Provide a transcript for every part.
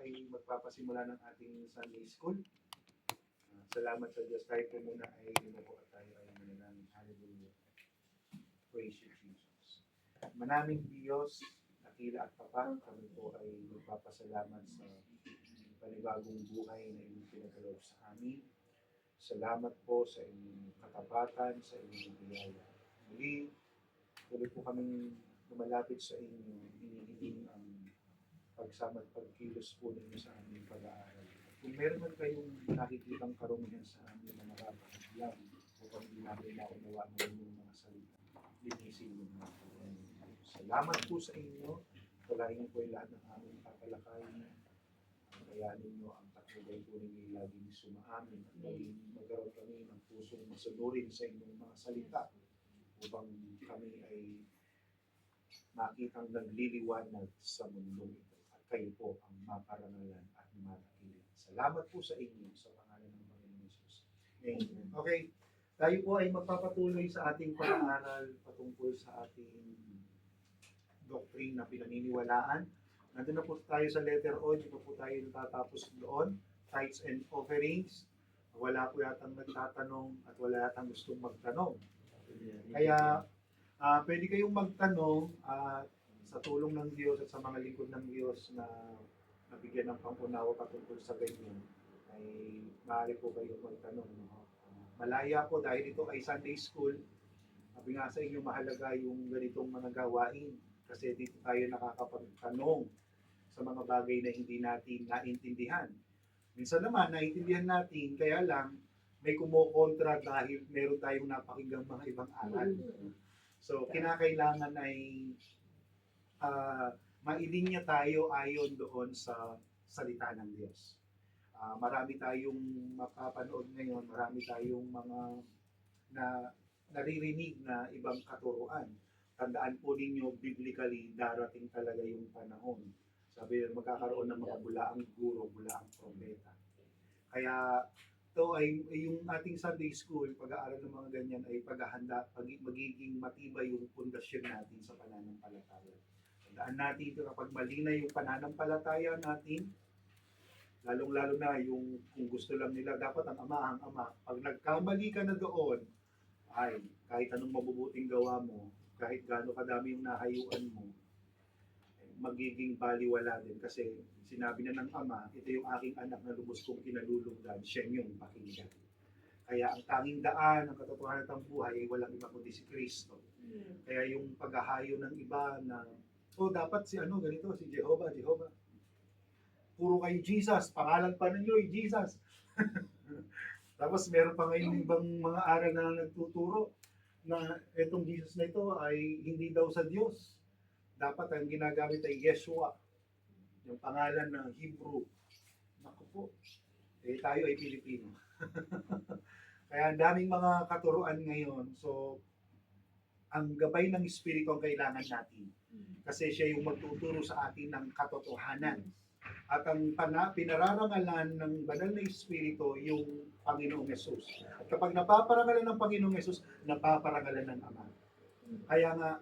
ay magpapasimula ng ating Sunday School. Salamat sa Diyos. Tayo po muna ay lumuko at tayo ay manalangin. Hallelujah. Praise you, Jesus. Manaming Diyos, dakila at tapat, kami po ay magpapasalamat sa panibagong buhay na inyong pinagkaloob sa amin. Salamat po sa inyong katapatan, sa inyong biyaya. Muli, tuloy po kaming lumalapit sa inyo, hinihiling ang pagsama at pagkilos po ninyo sa aming pag-aaral. Kung meron man kayong nakikitang karumihan sa amin na nakakahaglang upang hindi namin naunawa ng inyong mga salita, linisin mo na po. Salamat po sa inyo. Palahin niyo po yung lahat ng aming kapalakayin. Kaya ninyo ang takbay po ninyo laging sumaamin at magkaroon kami ng pusong masunurin sa inyong mga salita upang kami ay makitang nagliliwanag sa mundong ito. At kayo po ang maparangalan at matakilan. Salamat po sa inyo sa pangalan ng Panginoon Jesus. Amen. Okay, tayo po ay magpapatuloy sa ating pag-aaral patungkol sa ating doctrine na pinaniniwalaan. Nandun na po tayo sa letter O, hindi pa po tayo natatapos doon. Tithes and offerings. Wala po yatang nagtatanong at wala yatang gustong magtanong. Kaya pwede kayong magtanong sa tulong ng Diyos at sa mga lingkod ng Diyos na nabigyan ng pangunawa patungkol sa ganyan, ay maaari po kayong magtanong. Malaya po dahil ito ay Sunday School. Sabi nga sa inyo, mahalaga yung ganitong mga gawain kasi dito tayo nakakapagtanong sa mga bagay na hindi natin naintindihan. Minsan naman, naintindihan natin, kaya lang may kumukontra dahil meron tayong napakinggang mga ibang aral. So, kinakailangan ay mailinya tayo ayon doon sa salita ng Diyos. Marami tayong mapapanood ngayon, marami tayong mga naririnig na ibang katuruan. Tandaan po ninyo, biblically, darating talaga yung panahon. Sabi, magkakaroon ng mga bulaang guro, bulaang propeta. Kaya ito ay yung ating Sunday School, pag-aaral ng mga ganyan ay paghahanda, magiging matibay yung pundasyon natin sa pananampalataya. Tandaan natin ito kapag mali na yung pananampalataya natin, lalong-lalo na yung kung gusto lang nila, dapat ang ama. Pag nagkamali ka na doon, ay kahit anong mabubuting gawa mo, kahit gaano kadami yung nahayuan mo, magiging baliwala din kasi sinabi na ng ama, ito yung aking anak na lubos kong kinalulugdan, siya yung pakinggan. Kaya ang tanging daan ng katotohanan ng buhay ay walang iba kundi si Kristo. Kaya yung paghahayo ng iba na, dapat si ganito, si Jehovah. Puro kayo Jesus, pangalan pa ninyo ay Jesus. Tapos meron pa ngayon ibang mga aral na nagtuturo na itong Jesus na ito ay hindi daw sa Diyos. Dapat ang ginagamit ay Yeshua, yung pangalan ng Hebrew. Naku po, tayo ay Pilipino. Kaya ang daming mga katuruan ngayon. So, ang gabay ng Espiritu ang kailangan natin. Kasi siya yung magtuturo sa atin ng katotohanan. At ang pinararangalan ng banal na Espiritu yung Panginoong Yesus. At kapag napaparangalan ng Panginoong Yesus, napaparangalan ng Ama. Kaya nga,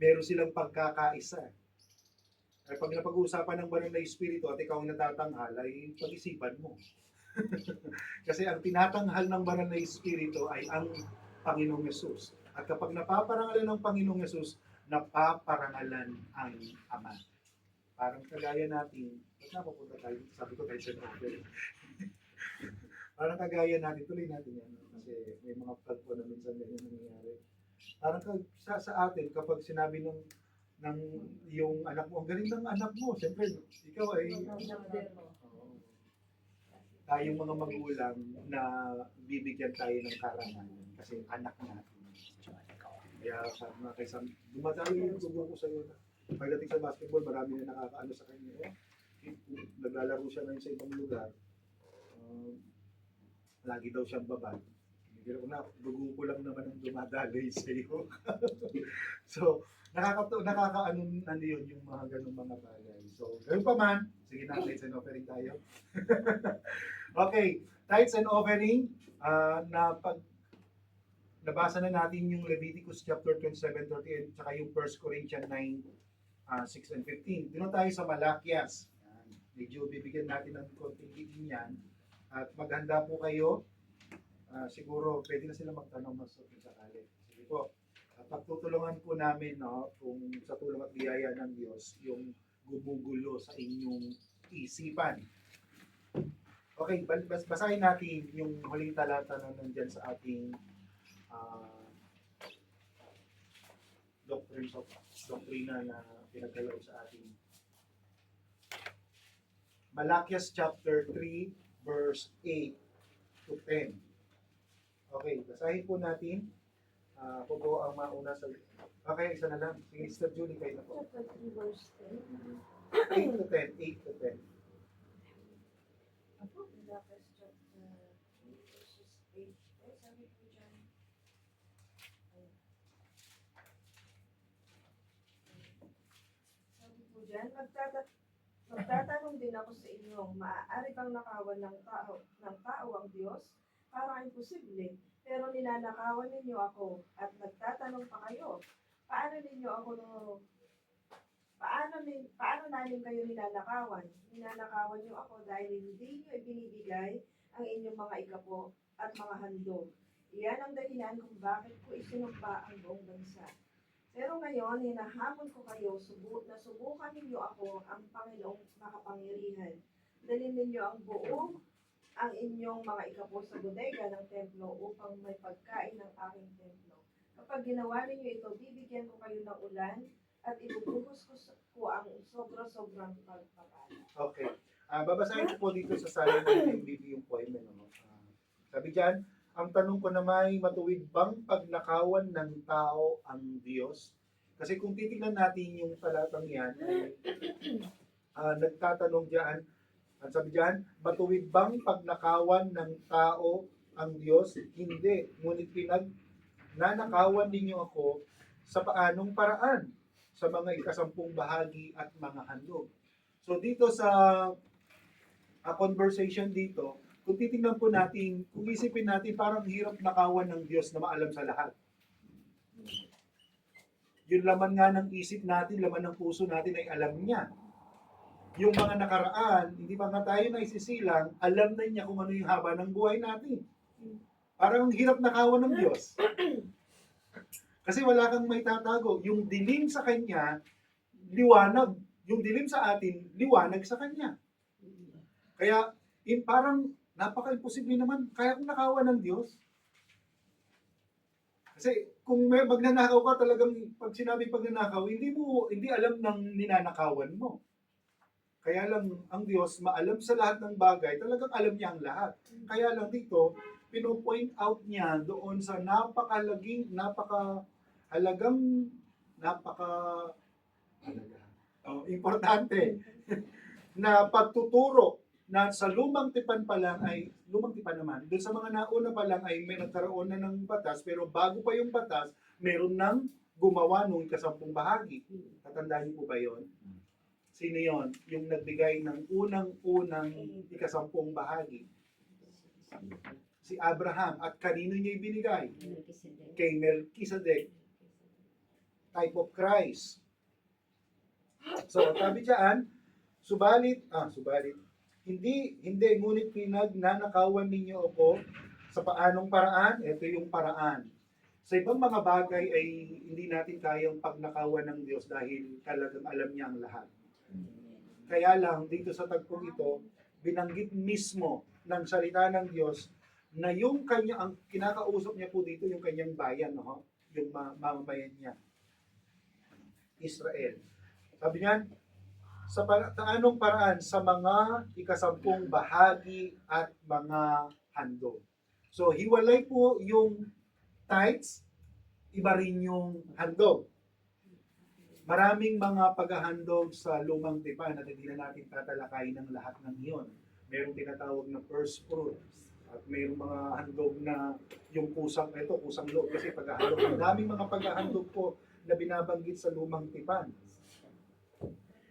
meron silang pagkakaisa. Ay pag napag-uusapan ng banal na Espiritu at ikaw ang natatanghal, ay pag-isipan mo. Kasi ang tinatanghal ng banal na Espiritu ay ang Panginoong Yesus. At kapag napaparangalan ng Panginoong Yesus, napaparangalan ang Ama. Parang kagaya natin, ba't napapunta tayo? Sabi ko tayo sa novel. Parang kagaya natin, tuloy natin yan. Kasi may mga pagpo na minsan ganyan nangyayari. Parang sa atin, kapag sinabi ng yung anak mo, ang galing ng anak mo, siyempre, ikaw ay tayong mga magulang na bibigyan tayo ng karangalan kasi anak natin. Kaya sabi nga kay Sam, dumadalo yung gubo ko sa'yo na. Pagdating sa basketball, marami na nakakaano sa kanya. Naglalaro siya ngayon sa ibang lugar. Lagi daw siyang babad. Pero na, dugo ko lang naman ang dumadaloy sa iyo. So, nakakaano yun yung mga ganung mga bagay. So, ganoon pa man, sige na, tithes and offering tayo. Okay, tithes and offering, nabasa na natin yung Leviticus chapter 27, 30, and saka yung 1 Corinthians 9, 6 and 15. Dito tayo sa Malakias. Medyo bibigyan natin ng konting diin yan. At maghanda po kayo. Siguro pwede na sila magtanong mas kung sakali. Sige po. Pagtutulungan po namin, no, kung sa tulong at biyaya ng Diyos, yung gumugulo sa inyong isipan. Okay, basahin natin yung huling talata na nandyan sa ating doktrina na pinagkaloob sa ating Malakias chapter 3 verse 8 to 10. Okay, basahin po natin. Ako po ang mauna sa... Okay, isa na lang. Sige, Sister Julie, kayo na po. Chapter 3 verse 10. 8 to 10, 8 to 10. Ako, Malakias chapter 3 verses 8. Sabi ko dyan. Sabi ko dyan, magtatanong din ako sa inyo, maaari bang nakawan ng tao ang Diyos? Parang imposible. Pero ninanakawan ninyo ako at nagtatanong pa kayo, paano namin kayo ninanakawan? Ninanakawan niyo ako dahil hindi niyo ibinibigay ang inyong mga ikapo at mga handog. Iyan ang dahilan kung bakit ko isinumpa ang buong bansa. Pero ngayon, hinahamon ko kayo, subukan ninyo ako ang Panginoong makapangyarihan. Dalhin ninyo ang inyong mga ikapo sa bodega ng templo upang may pagkain ng aking templo. Kapag ginawa ninyo ito, bibigyan ko kayo ng ulan at ibubuhos ko ang sobra-sobrang pagpapala. Okay. Babasahin ko po dito sa salin ng MBB yung poem. Sabi dyan, ang tanong ko naman, matuwid bang pagnakawan ng tao ang Diyos? Kasi kung titignan natin yung talatang yan, nagtatanong dyan, ang sabi dyan, matuwid bang pagnakawan ng tao ang Diyos? Hindi. Ngunit nanakawan ninyo ako sa paanong paraan? Sa mga ikasampung bahagi at mga handog. So dito sa conversation dito, kung titingnan po natin, kung isipin natin, parang hirap nakawan ng Diyos na maalam sa lahat. Yung laman nga ng isip natin, laman ng puso natin ay alam niya. Yung mga nakaraan, hindi pa nga tayo naisisilang, alam na niya kung ano yung haba ng buhay natin. Parang hirap nakawan ng Diyos. Kasi wala kang may tatago. Yung dilim sa Kanya, liwanag. Yung dilim sa atin, liwanag sa Kanya. Kaya, parang napaka-imposible naman. Kaya kung nakawan ng Diyos. Kasi kung may magnanakaw ka talagang, pag sinabing pagnanakaw, hindi alam ng ninanakawan mo. Kaya lang, ang Diyos, maalam sa lahat ng bagay, talagang alam niya ang lahat. Kaya lang dito, pino-point out niya doon sa importante na pagtuturo na sa lumang tipan pa lang ay, lumang tipan naman, doon sa mga nauna pa lang ay may nagkaroon na ng batas, pero bago pa yung batas, meron nang gumawa nung ikasampung bahagi. Tatandaan niyo po ba yun? Sino yon? Yung nagbigay ng unang-unang ikasampung bahagi. Si Abraham. At kanino niya ibinigay? Kay Melchizedek. Type of Christ. So, sabi dyan, subalit, hindi, ngunit pinagnanakawan ninyo ako sa paanong paraan? Ito yung paraan. Sa ibang mga bagay ay hindi natin kayang pagnakawan ng Diyos dahil talagang alam niya ang lahat. Kaya lang, dito sa tagpong ito, binanggit mismo ng salita ng Diyos na yung ang kinakausap niya po dito, yung kanyang bayan, no? Yung mamamayan niya. Israel. Sabi niya, sa anong paraan? Sa mga ikasampung bahagi at mga handog. So, hiwalay po yung tithes, iba rin yung handog. Maraming mga paghahandog sa lumang tipan at hindi na natin tatalakayin ng lahat ng iyon. Merong tinatawag na first fruits at mayroong mga handog na yung kusang loob kasi paghahandog. Ang daming mga paghahandog po na binabanggit sa lumang tipan.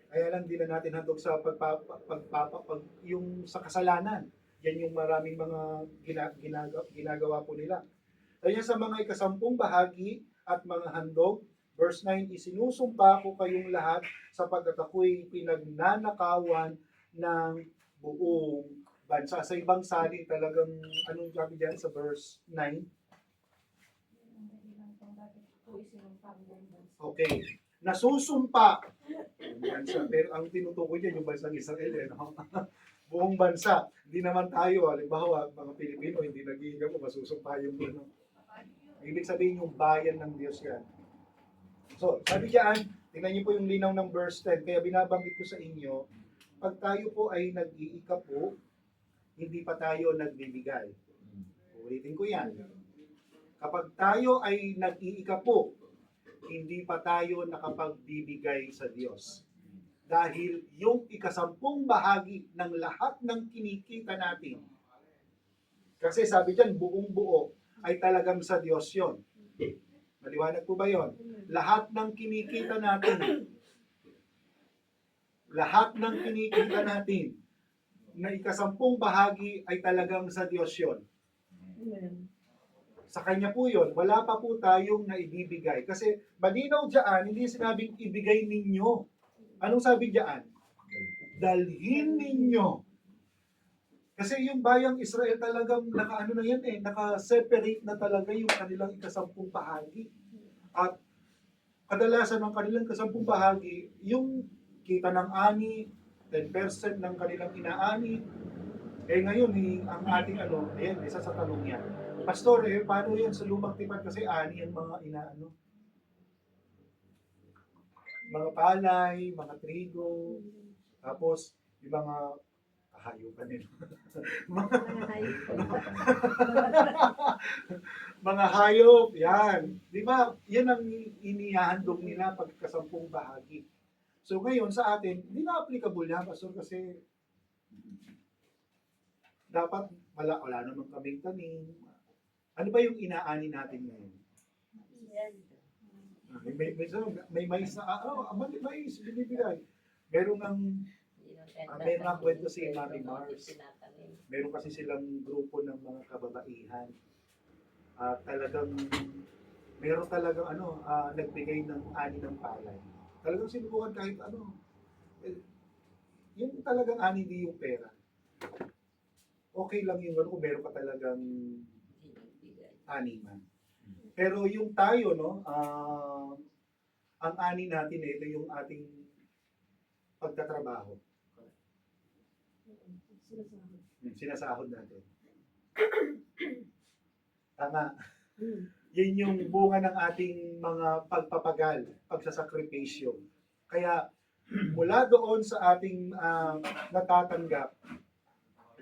Kaya lang din na natin handog sa yung sa kasalanan. Yan yung maraming mga ginagawa po nila. Kaya sa mga ikasampung bahagi at mga handog, Verse 9, isinusumpa ko kayong lahat sapagkat ako'y pinagnanakawan ng buong bansa. Sa ibang sali talagang, anong sabi dyan sa verse 9? Okay. Nasusumpa. Yung bansa. Pero ang tinutukoy dyan, yung bansang Israel, no? Buong bansa. Hindi naman tayo, halimbawa, mga Pilipino, hindi nag-iiga po, masusumpa yung ano. Ibig sabihin yung bayan ng Diyos yan. So, sabi diyan, tingnan niyo po yung linaw ng verse 10. Kaya binabanggit ko sa inyo, pag tayo po ay nag-iika po, hindi pa tayo nagbibigay. Ulitin ko yan. Kapag tayo ay nag-iika po, hindi pa tayo nakapagbibigay sa Diyos. Dahil yung ikasampung bahagi ng lahat ng kinikita natin, kasi sabi diyan, buong buo ay talagang sa Diyos yon. Maliwanag po ba yon? Lahat ng kinikita natin, na ikasampung bahagi ay talagang sa Diyos yon. Sa Kanya po yon, wala pa po tayong naibibigay. Kasi malinaw diyan, hindi sinabing ibigay ninyo. Anong sabi diyan? Dalhin ninyo. Kasi yung bayang Israel talagang naka-ano na yan naka-separate na talaga yung kanilang ikasampung bahagi. At kadalasan ng kanilang ikasampung bahagi, yung kita ng ani, 10% ng kanilang inaani. Ngayon, ang ating isa sa tanong yan. Pastor, paano yan sa lumang tipan? Kasi ani ang mga inaano. Mga palay, mga trigo, tapos yung mga hayupan nila. Mga hayop, yan. Di ba? Yan ang inihahandog nila pagkasampung bahagi. So ngayon sa atin, hindi na applicable yan, Pastor, kasi dapat wala namang kaming tanim. Ano ba yung inaani natin ngayon? May mais na, mais, binibigay. Meron ng kwento si Mami Mars. Meron kasi silang grupo ng mga kababaihan. Meron talagang nagbigay ng ani ng palay. Talagang sinubukan kahit ano. Yung talagang ani, di yung pera. Okay lang yung kung meron ka talagang animan. Pero yung tayo, ang ani natin ito yung ating pagtatrabaho. Sinasahod natin. Tama. Yan yung bunga ng ating mga pagpapagal, pagsasakripisyo. Kaya mula doon sa ating natatanggap,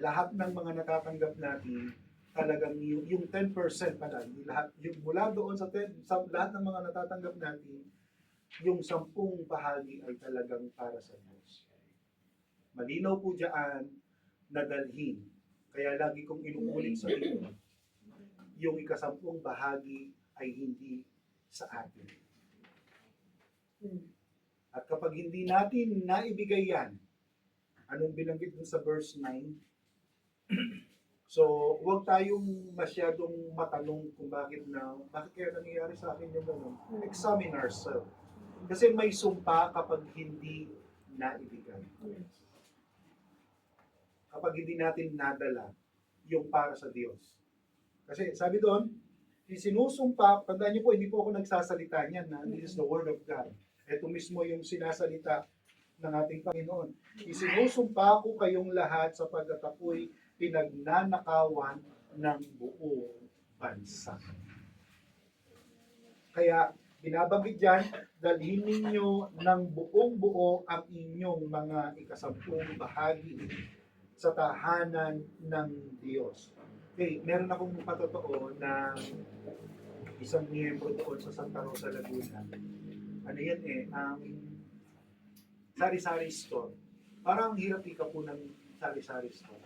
lahat ng mga natatanggap natin, talagang yung 10% pala, yung mula doon sa lahat ng mga natatanggap natin, yung 10 bahagi ay talagang para sa Diyos. Malinaw po diyan na dalhin. Kaya lagi kong inuulit sa inyo, yung ikasampung bahagi ay hindi sa atin. At kapag hindi natin naibigay yan, anong binanggit dun sa verse 9? So, huwag tayong masyadong matanong kung bakit kaya nangyayari sa akin yung gano'n. Examine ourselves. Kasi may sumpa kapag hindi naibigay. Kapag hindi natin nadala yung para sa Diyos. Kasi sabi doon, sinusumpa, tandaan niyo po, hindi po ako nagsasalita niyan na this is the Word of God. Ito mismo yung sinasalita ng ating Panginoon. Isinusumpa ko kayong lahat sapagkat ako'y pinagnanakawan ng buong bansa. Kaya binabanggit dyan, dalhin ninyo ng buong buo ang inyong mga ikasampung bahagi sa tahanan ng Diyos. Okay, meron akong patotoo na isang miyembro doon sa Santa Rosa, Laguna. Ano yan ang sari-sari store. Parang hirap ikaw ng sari-sari store.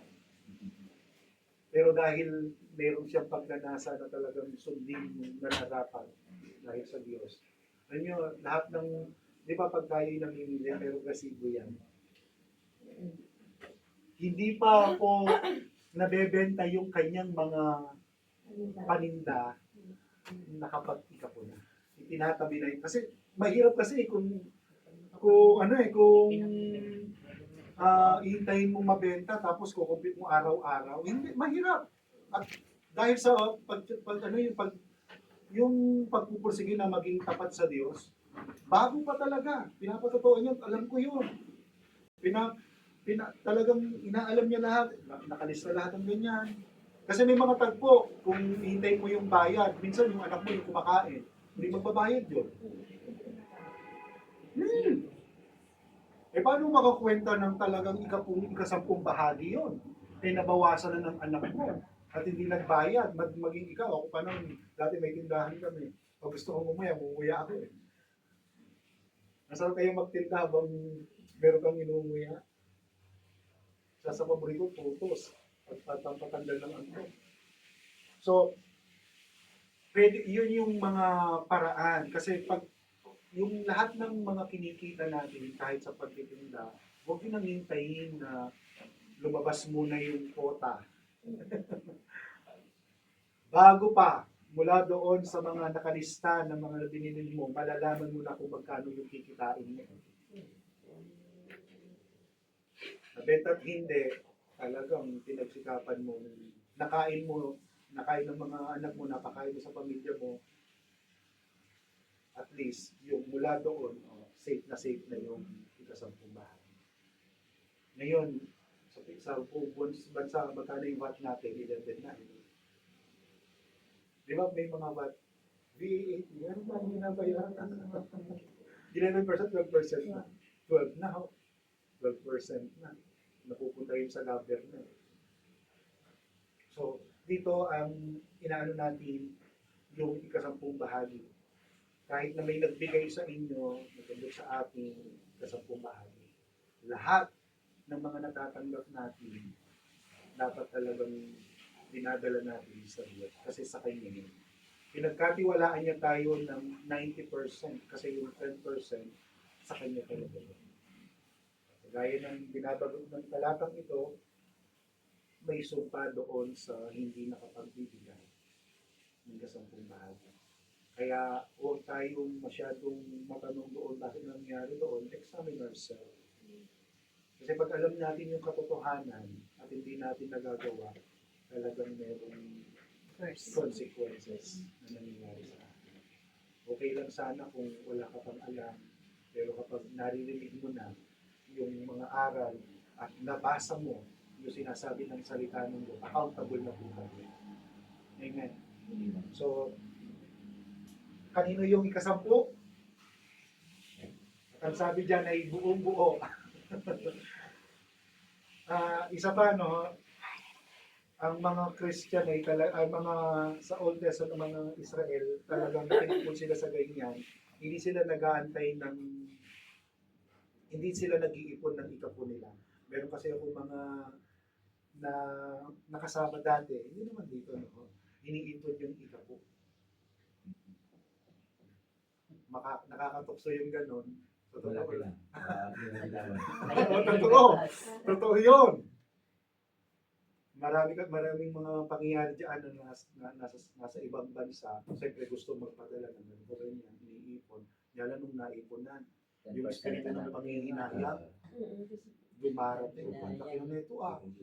Pero dahil meron siyang pagnanasa na talagang sundin yung nararapat dahil sa Diyos. Alam nyo, lahat ng, di ba pag tayo'y namimili, pero gasibo yan. Hindi pa po nabebenta yung kanyang mga paninda nakapag-ikapo na. Itinatabi na yun. Kasi mahirap kasi kung Ihintayin mo mabenta tapos kukumpit mo araw-araw. Hindi, mahirap. At dahil sa yung pagpupursige na maging tapat sa Diyos, bago pa talaga. Pinapatotoo niya, alam ko yun. Talagang inaalam niya lahat. Nakalista lahat ng ganyan. Kasi may mga tagpo, kung hihintayin mo yung bayad, minsan yung anak mo yung kumakain, hindi magbabayad yun. Paano makakwenta ng talagang ikasampung bahagi yun? Nabawasan na ng anak mo at hindi nagbayad, maging ikaw. Ako pa nang dati may tindahan kami. Pag gusto kong umuya ako eh. Nasaan kayo magtinda habang meron kang inumuya? Sa paborito, putos. Patanggal ng ano. So, pwede, yun yung mga paraan. Kasi pag yung lahat ng mga kinikita natin kahit sa pagtitinda, huwag yun nang hintayin na lumabas muna yung quota. Bago pa, mula doon sa mga nakalista ng mga binili mo, malalaman mo na kung magkano yung kikitain mo. Nabenta't hindi, talagang pinagsikapan mo, nakain ng mga anak mo, napakain mo sa pamilya mo, at least, yung mula doon, safe na yung ikasampung bahagi. Ngayon, sa buong bansa, magkano yung VAT natin, 11 na. Di ba may mga VAT? VAT, ano ba yung nabayaran? 11%, 12% na. 12 na, 12% na. Napupunta yun sa government. So, dito ang inaano natin yung ikasampung bahagi. Kahit na may nagbigay sa inyo, nagandog sa ating ikasampung bahagi. Lahat ng mga natatanggap natin, dapat talagang dinadala natin sa Diyos. Kasi sa Kanya yun. Pinagkatiwalaan niya tayo ng 90% kasi yung 10% sa Kanya talaga yun. Gaya ng binabagod ng talatang ito, may sumpa doon sa hindi nakapagbibigay ng kasampung bahagi. Kaya huwag tayong masyadong matanong doon bakit nangyari doon, examine ourselves. Kasi pag alam natin yung katotohanan at hindi natin nagagawa, talagang merong consequences na nangyayari sa atin. Okay lang sana kung wala ka pang alam, pero kapag naririnig mo na yung mga aral at nabasa mo yung sinasabi ng salita ng Diyos, accountable na po tayo. Amen. So, kanino yung ikasampu? Ang sabi dyan ay buong buo. Isa pa, no, ang mga Christian ay ang mga sa Old Testament, mga Israel, talagang nakikinig sila sa ganyan. Hindi sila nag-iipon ng ikapo nila. Meron kasi ako mga na nakasama dati, hindi naman dito, no, iniipon yung ikapo. Nakakatukso yung ganon. Totoo lang. Totoo yun. Maraming mga pangyayari dyan na nasa ibang bansa. Siyempre gusto magpadala ng ganito ganyan, iniipon. Yala nung naiponan, yung espiritu ng panghihinayang, dumarating. Ang laki na ito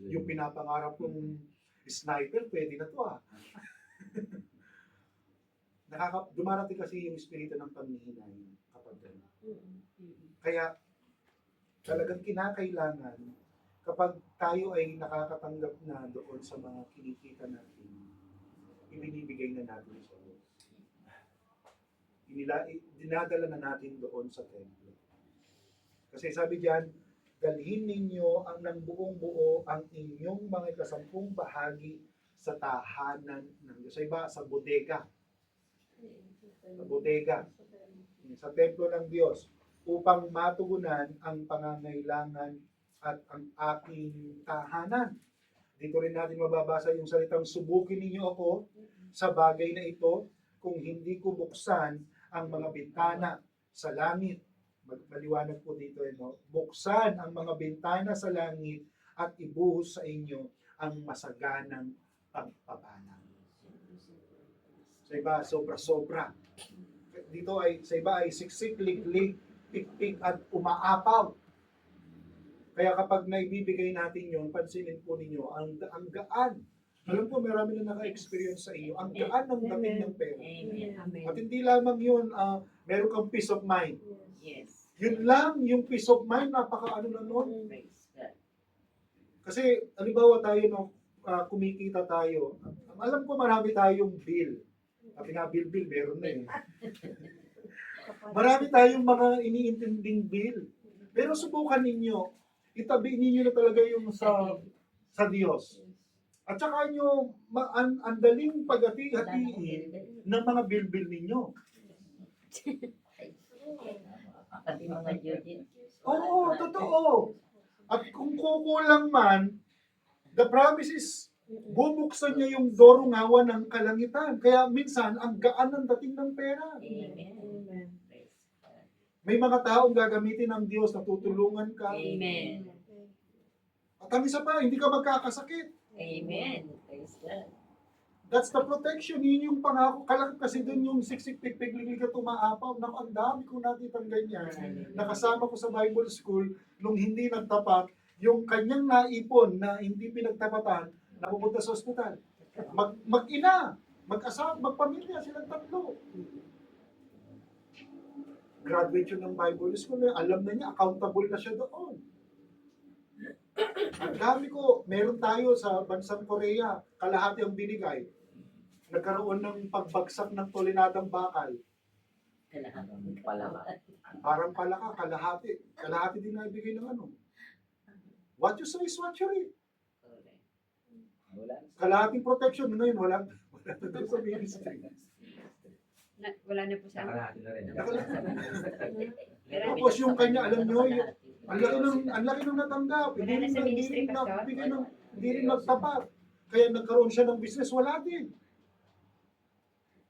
Yung pinapangarap kong sniper, pwede na ito dumarating kasi yung espiritu ng panghihinayang kapag gano'n. Kaya talagang kinakailangan kapag tayo ay nakakatanggap na doon sa mga kinikita natin, ibinibigay na natin sa Diyos. Dinadala na natin doon sa templo. Kasi sabi diyan, dalhin ninyo ang ng buong buo ang inyong mga ikasampung bahagi sa tahanan ng Diyos. Sa iba, sa bodega. Sa bodega. Sa templo ng Diyos upang matugunan ang pangangailangan at ang aking tahanan. Dito rin natin mababasa yung salitang subukin ninyo ako sa bagay na ito kung hindi ko buksan ang mga bintana sa langit. Maliwanag po dito, buksan ang mga bintana sa langit at ibuhos sa inyo ang masaganang pagpapala. Sa iba, sobra-sobra. Dito ay, sa iba ay siksik, liglig, pikpik at umaapaw. Kaya kapag naibibigay natin yun, pansinin po ninyo, ang gaan. Alam ko, marami na naka-experience sa iyo. Ang gaan ng dating ng pera. Amen. At hindi lamang yun, meron kang peace of mind. Yes. Yun lang, yung peace of mind, napaka-ano na nun. Praise God. Kasi, halimbawa tayo, no, kumikita tayo. Alam ko marami tayong bill. Sabi nga, bill, meron na eh. Marami tayong mga iniintinding bill. Pero subukan ninyo, itabi ninyo na talaga yung sa Diyos. At saka nyo, ang daling pag-hati-hatiin ng mga bill ninyo. Pati mga Judith. Oo, totoo. At kung kukulang man, the promise is, bubuksan niya yung dorongawa ng kalangitan. Kaya minsan, ang gaan ng dating ng pera. Amen. Amen. Praise God. May mga taong gagamitin ng Diyos na tutulungan ka. Amen. At ang isa pa, hindi ka magkakasakit. Amen. Praise God. That's the protection. Yun yung pangako. Kalang kasi dun yung siksik pigpigliglig at umaapaw. Naku, ang dami kong nakitang ganyan. Nakasama ko sa Bible School, nung hindi nagtapat, yung kanyang naipon na hindi pinagtapatan, napupunta sa ospital. Mag-ina, mag-asawa, magpamilya, silang tatlo. Graduate yun ng Bible School. Alam na niya, accountable na siya doon. Ang dami ko, meron tayo sa bansang Korea, kalahati ang binigay. Nagkaroon ng pagbagsak ng tulinadang bakal. Parang palaka, kalahati. Kalahati din na ibigay ng ano. What you say is what you reap. Kalahating protection, ngayon wala na doon sa ministry. Wala na po siya. Nakalahati na rin. Tapos yung kanya, alam nyo, ang laki ng natanggap. Wala na sa ministry, Pastor? Hindi rin nagtapat. Kaya nagkaroon siya ng business, wala din.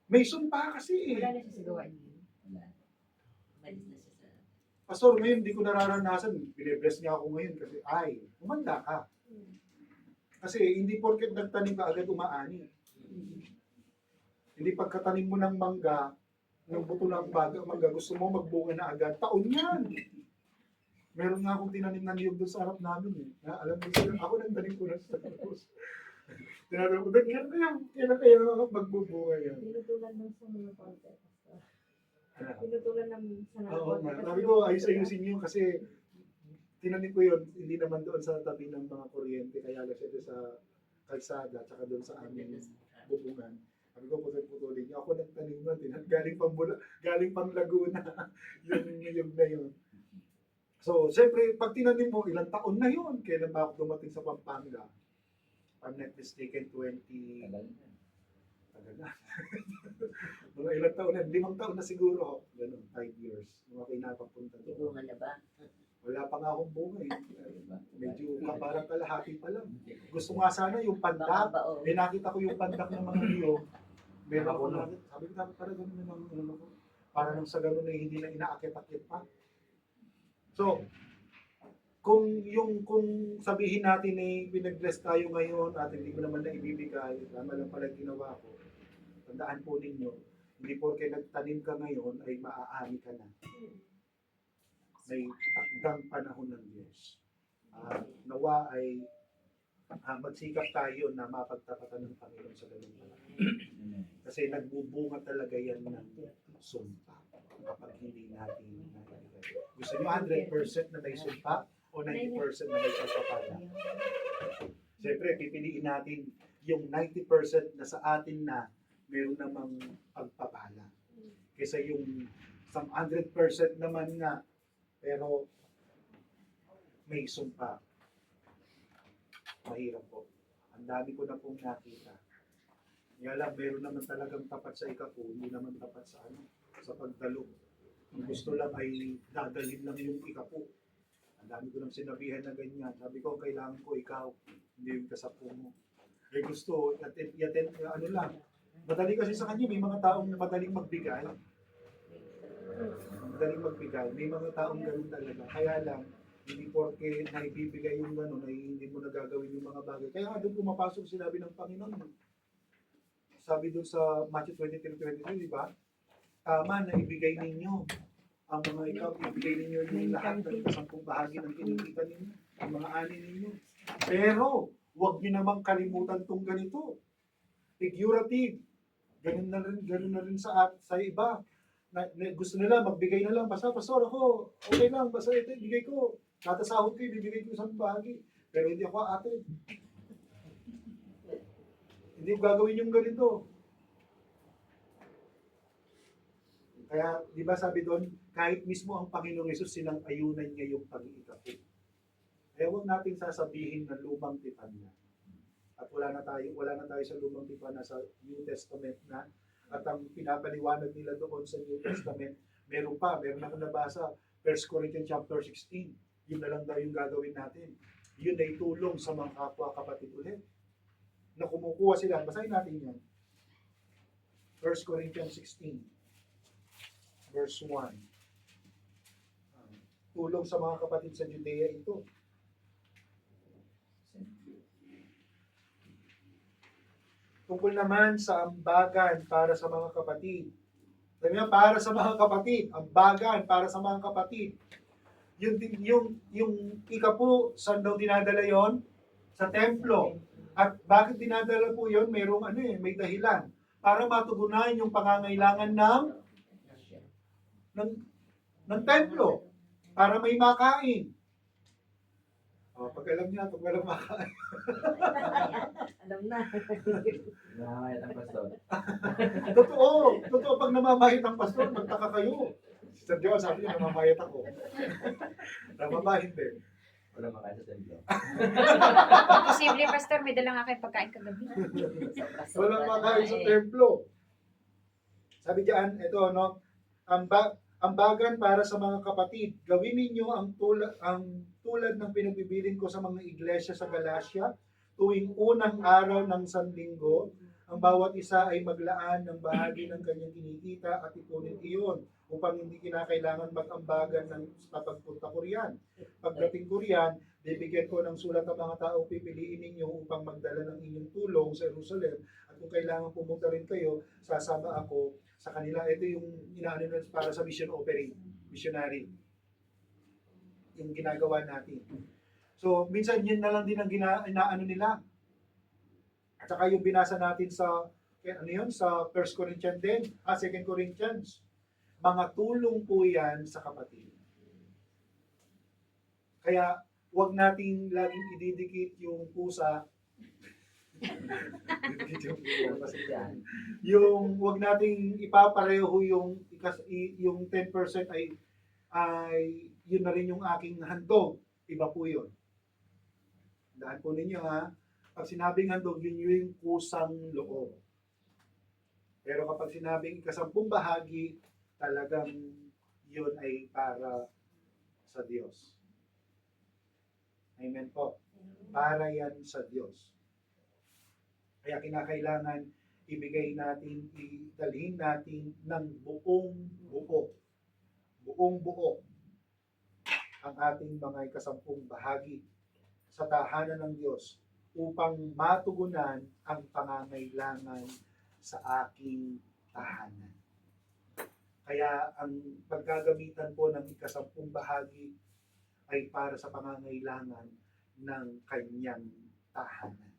May sumpa kasi Wala eh. na siya sa gawain. Malis na siya sa... Pastor, ngayon hindi ko nararanasan. Bine-bless niya ako ngayon kasi, ay, umanda ka. Kasi hindi porket nagtanim ka agad umaani. Hindi pagkatanim mo ng mangga, ng buto ng mangga, gusto mo magbunga na agad. Taon yan. Meron nga akong tinanim na niyog doon sa harap namin eh. Na, alam mo sila, ako nang tanim ko na sa tapos. Tinatanong ko, kailan kaya magbubunga yan? Pinutulan ng sa mga konti. Ah. Pinutulan ng sa mga Oo, konti. sabi ko, ayos-ayusin niyo kasi tinanim ko yun, hindi naman doon sa tabi ng mga kuryente, kaya lang siya doon sa kalsada, tsaka doon sa aming bubungan. Sabi ko, putulin niyo. Ako nagtanim nun, galing pang Laguna, yung niyog na yun. So, siyempre, pag tinanim mo, ilang taon na yun. Kailan ba ako dumating sa Pampanga? I'm not mistaken, tagal na. Mga ilang taon na, 5 taon na siguro. Ganun, 5 years. Mga kayo napapunta doon. Bunga na ba? Wala pa nga akong bunga eh. Medyo parang kalahati pa lang. Gusto nga sana yung Baka pandak. ba o? Nakita ko yung pandak ng mga niyog. Meron ako na. Sabi ko dapat para ganun na lang. Para nang sa ganun na hindi na inaakit-akit pa. So, kung sabihin natin eh, pinag-bless tayo ngayon at hindi ko naman na ibibigay, tama lang pala ginawa ko, tandaan po ninyo, hindi porke nagtanim ka ngayon ay maaani ka na. May takdang panahon ng Diyos. Nawa ay magsikap tayo na mapagtapatan ng Panginoon sa ganung paraan. Kasi nagbubunga talaga yan ng sumpa kapag hindi natin naibigay. Gusto nyo 100% na may sumpa o 90% na may pagpapala? Siyempre, pipiliin natin yung 90% na sa atin na meron namang pagpapala. Kaysa yung 100% naman nga pero may sumpa. Mahirap po. Ang dami ko na pong nakita. Kaya lang, meron naman talagang tapat sa ikapo, hindi naman tapat sa sa pagdalo. Ang gusto lang ay dadalhin lang yung ikapo. Ang dami ko nang sinabihan na ganyan. Sabi ko, kailangan ko ikaw, hindi yung kasapo mo. Eh gusto, ano lang. Madali kasi sa kanya, may mga taong madaling magbigay. Madaling magbigay. May mga taong ganun talaga. Kaya lang, hindi porke naibibigay yung gano'n, ay hindi mo nagagawin yung mga bagay. Kaya doon pumapasok sinabi ng Panginoon. Sabi doon sa Matthew 23:23, di ba? Tama na ibigay ninyo ang mga ikaw, ibigay ninyo yung lahat ng 10 bahagi ng kinikita ninyo. ang mga ani ninyo. Pero, huwag niyo namang kalimutan tong ganito. Figurative. Ganun na rin sa iba. Gusto nila, magbigay na lang. Basta, pastor, ako, okay lang. Basta ito, ibigay ko. Tatasahod ko, ibibigay ko isang bahagi. Pero hindi ako ate. Hindi ko gagawin yung ganito. Kaya, di ba sabi doon, kahit mismo ang Panginoong Yesus, silang ayunan niya yung pag-iikapit. Kaya huwag natin sasabihin na lumang tipan na. At wala na tayo sa lumang tipan na sa New Testament na. At ang pinapaliwanag nila doon sa New Testament, meron akong nabasa, 1 Corinthians chapter 16. Yun na lang daw yung gagawin natin. Yun ay tulong sa mga kapwa kapatid ulit. Na kumukuha sila. Basahin natin yan. 1 Corinthians 16. Verse 1. Tulong sa mga kapatid sa Judea ito. Tungkol naman sa ambagan para sa mga kapatid. Sabi nga, para sa mga kapatid. Ambagan para sa mga kapatid. Yung ikapu, saan daw dinadala yon? Sa templo. At bakit dinadala po yon? Mayroong may dahilan. Para matugunan yung pangangailangan ng templo. Para may makain. Pag alam niya, pag walang makain. Alam na. Nakamayat ang pastor. Totoo pag namamayat ang pastor, magtaka kayo. Si Sir Joel sabi niya, namamayat ako. Tama ba? Hindi. Wala makain sa templo. Posible, Pastor, may dalang aking pagkain kagabi. Walang makain sa templo. Sabi diyan, ito, ambagan para sa mga kapatid. Gawin ninyo ang tulad ng pinagbibilin ko sa mga iglesia sa Galacia tuwing unang araw ng Sanlinggo. Ang bawat isa ay maglaan ng bahagi ng kanyang kinikita at ipunin iyon upang hindi kinakailangan mag-ambagan ng pagpunta ko riyan. Pagdating ko riyan, bibigyan ko ng sulat ang mga tao pipiliin ninyo upang magdala ng inyong tulong sa Jerusalem. At kung kailangan pumunta rin kayo, sasama ako sa kanila. Ito yung inaano para sa mission offering, missionary. Yung ginagawa natin. So, minsan yun na lang din ang inaano nila. At saka yung binasa natin sa sa 1 Corinthians din, 2 Corinthians. Mga tulong po yan sa kapatid. Kaya, huwag nating laging ididikit yung pusa. Yung huwag nating ipapareho yung 10% ay yun na rin yung aking handog. Iba po yun. Dahil po ninyo pag sinabing handog, yun yung kusang loob. Pero kapag sinabing 10 bahagi, talagang yun ay para sa Diyos. Amen po. Para yan sa Diyos. Kaya kinakailangan ibigay natin, idalhin natin ng buong buo ang ating mga 10 bahagi sa tahanan ng Diyos upang matugunan ang pangangailangan sa aking tahanan. Kaya ang paggagamitan po ng 10 bahagi ay para sa pangangailangan ng kanyang tahanan.